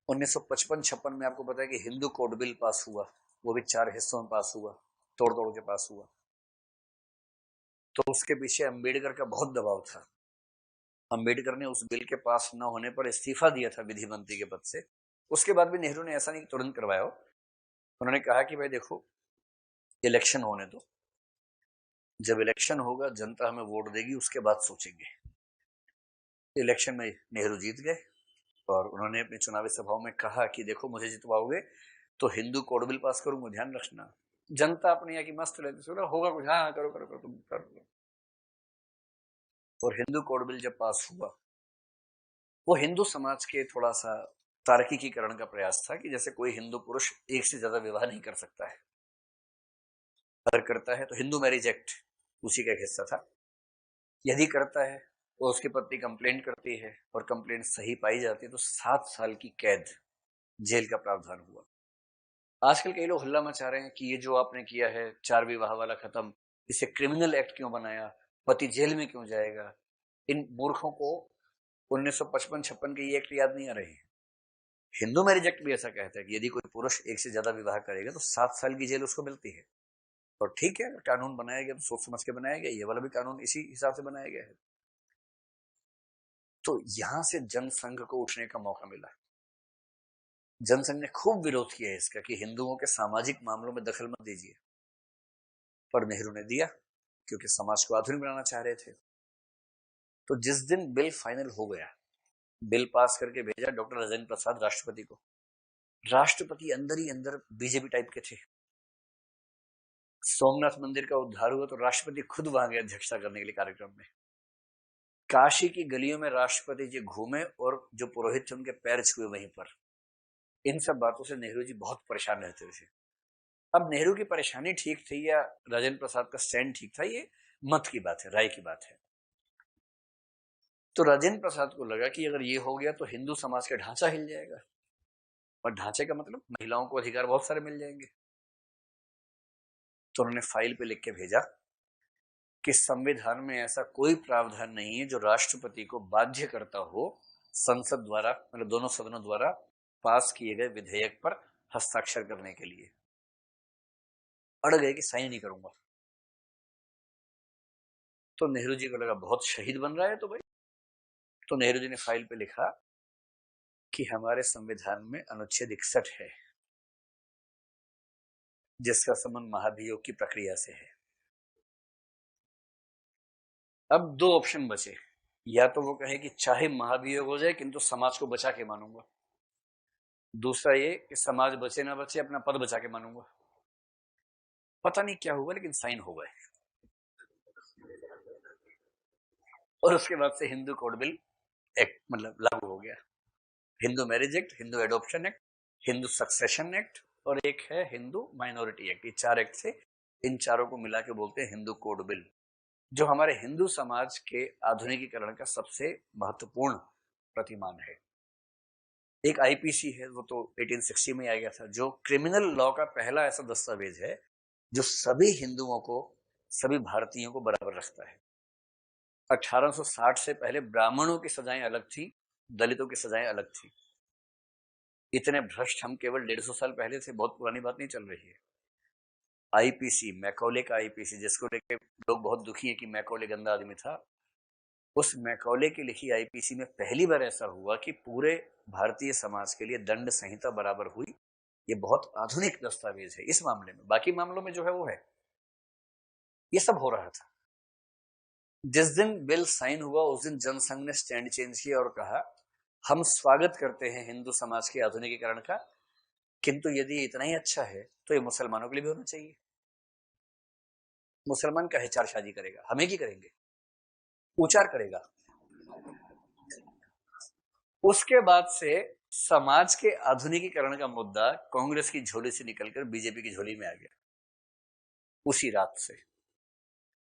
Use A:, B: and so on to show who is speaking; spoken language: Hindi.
A: 1955-56 में आपको पता है कि हिंदू कोड बिल पास हुआ, वो भी 4 हिस्सों में पास हुआ, तोड़ तोड़ के पास हुआ। तो उसके पीछे अंबेडकर का बहुत दबाव था। अंबेडकर ने उस बिल के पास न होने पर इस्तीफा दिया था विधि मंत्री के पद से। उसके बाद भी नेहरू ने ऐसा नहीं तुरंत करवाया हो, उन्होंने कहा कि भाई देखो, इलेक्शन होने दो, जब इलेक्शन होगा जनता हमें वोट देगी, उसके बाद सोचेंगे। इलेक्शन में नेहरू जीत गए और उन्होंने अपनी चुनावी सभाओं में कहा कि देखो, मुझे जितवाओगे तो हिंदू कोड बिल पास करूंगा, ध्यान रखना। जनता अपने यहाँ की मस्त रहती, होगा कुछ, हाँ करो करो करो, तुम करो। और हिंदू कोड बिल जब पास हुआ, वो हिंदू समाज के थोड़ा सा तार्किकीकरण का प्रयास था कि जैसे कोई हिंदू पुरुष एक से ज्यादा विवाह नहीं कर सकता है, अगर करता है तो हिंदू मैरिज एक्ट उसी का एक हिस्सा था। यदि करता है तो उसकी पत्नी कंप्लेंट करती है और कंप्लेंट सही पाई जाती है तो 7 साल की कैद, जेल का प्रावधान हुआ। आजकल कई लोग हल्ला मचा रहे हैं कि ये जो आपने किया है 4 विवाह वाला खत्म, इसे क्रिमिनल एक्ट क्यों बनाया, पति जेल में क्यों जाएगा। इन मूर्खों को 1955-56 के ये एक्ट याद नहीं आ रहे हैं। हिंदू मैरिज एक्ट भी ऐसा कहता है कि यदि कोई पुरुष एक से ज्यादा विवाह करेगा तो 7 साल की जेल उसको मिलती है। और ठीक है, कानून बनाया गया तो सोच समझ के बनाया गया, ये वाला भी कानून इसी हिसाब से बनाया गया है। तो यहां से जनसंघ को उठने का मौका मिला। जनसंघ ने खूब विरोध किया है इसका कि हिंदुओं के सामाजिक मामलों में दखल मत दीजिए, पर नेहरू ने दिया क्योंकि समाज को आधुनिक बनाना चाह रहे थे। तो जिस दिन बिल फाइनल हो गया, बिल पास करके भेजा डॉक्टर राजेंद्र प्रसाद राष्ट्रपति को। राष्ट्रपति अंदर ही अंदर बीजेपी टाइप के थे। सोमनाथ मंदिर का उद्धार हुआ तो राष्ट्रपति खुद वहां गए अध्यक्षता करने के लिए कार्यक्रम में। काशी की गलियों में राष्ट्रपति जी घूमे और जो पुरोहित थे उनके पैर छुए वहीं पर। इन सब बातों से नेहरू जी बहुत परेशान रहते थे। अब नेहरू की परेशानी ठीक थी या राजेंद्र प्रसाद का स्टैंड ठीक था, ये मत की बात है, राय की बात है। तो राजेंद्र प्रसाद को लगा कि अगर ये हो गया तो हिंदू समाज का ढांचा हिल जाएगा, और ढांचे का मतलब महिलाओं को अधिकार बहुत सारे मिल जाएंगे। तो उन्होंने फाइल पे लिख के भेजा कि संविधान में ऐसा कोई प्रावधान नहीं है जो राष्ट्रपति को बाध्य करता हो संसद द्वारा, मतलब दोनों सदनों द्वारा पास किए गए विधेयक पर हस्ताक्षर करने के लिए। अड़ गए कि साइन नहीं करूंगा। तो नेहरू जी को लगा बहुत शहीद बन रहा है तो भाई। तो नेहरू जी ने फाइल पे लिखा कि हमारे संविधान में अनुच्छेद 61 है जिसका संबंध महाभियोग की प्रक्रिया से है। अब 2 ऑप्शन बचे, या तो वो कहे कि चाहे महाभियोग हो जाए किंतु समाज को बचा के मानूंगा, दूसरा ये कि समाज बचे ना बचे अपना पद बचा के मानूंगा। पता नहीं क्या हुआ लेकिन साइन हो गए, और उसके बाद से हिंदू कोड बिल एक्ट मतलब लागू हो गया। Hindu marriage act, Hindu adoption act, Hindu succession act और एक है हिंदू माइनॉरिटी एक्ट। ये 4 एक्ट से, इन चारों को मिला के बोलते हैं हिंदू कोड बिल, जो हमारे हिंदू समाज के आधुनिकीकरण का सबसे महत्वपूर्ण प्रतिमान है। एक आईपीसी है, वो तो 1860 में आ गया था, जो क्रिमिनल लॉ का पहला ऐसा दस्तावेज है जो सभी हिंदुओं को, सभी भारतीयों को बराबर रखता है। 1860 से पहले ब्राह्मणों की सजाएं अलग थी, दलितों की सजाएं अलग थी। इतने भ्रष्ट हम केवल 150 साल पहले से, बहुत पुरानी बात नहीं चल रही है। आईपीसी, मैकॉले का आईपीसी, जिसको लेके लोग बहुत दुखी हैं कि मैकॉले गंदा आदमी था, उस मैकॉले की लिखी आईपीसी में पहली बार ऐसा हुआ कि पूरे भारतीय समाज के लिए दंड संहिता बराबर हुई। ये बहुत आधुनिक दस्तावेज है इस मामले में। बाकी मामलों में जो है वो है, ये सब हो रहा था। जिस दिन बिल साइन हुआ उस दिन जनसंघ ने स्टैंड चेंज किया और कहा, हम स्वागत करते हैं हिंदू समाज के आधुनिकीकरण का, किंतु यदि इतना ही अच्छा है तो ये मुसलमानों के लिए भी होना चाहिए। मुसलमान का है 4 शादी करेगा, हमें की करेंगे, उचार करेगा। उसके बाद से समाज के आधुनिकीकरण का मुद्दा कांग्रेस की झोली से निकलकर बीजेपी की झोली में आ गया उसी रात से।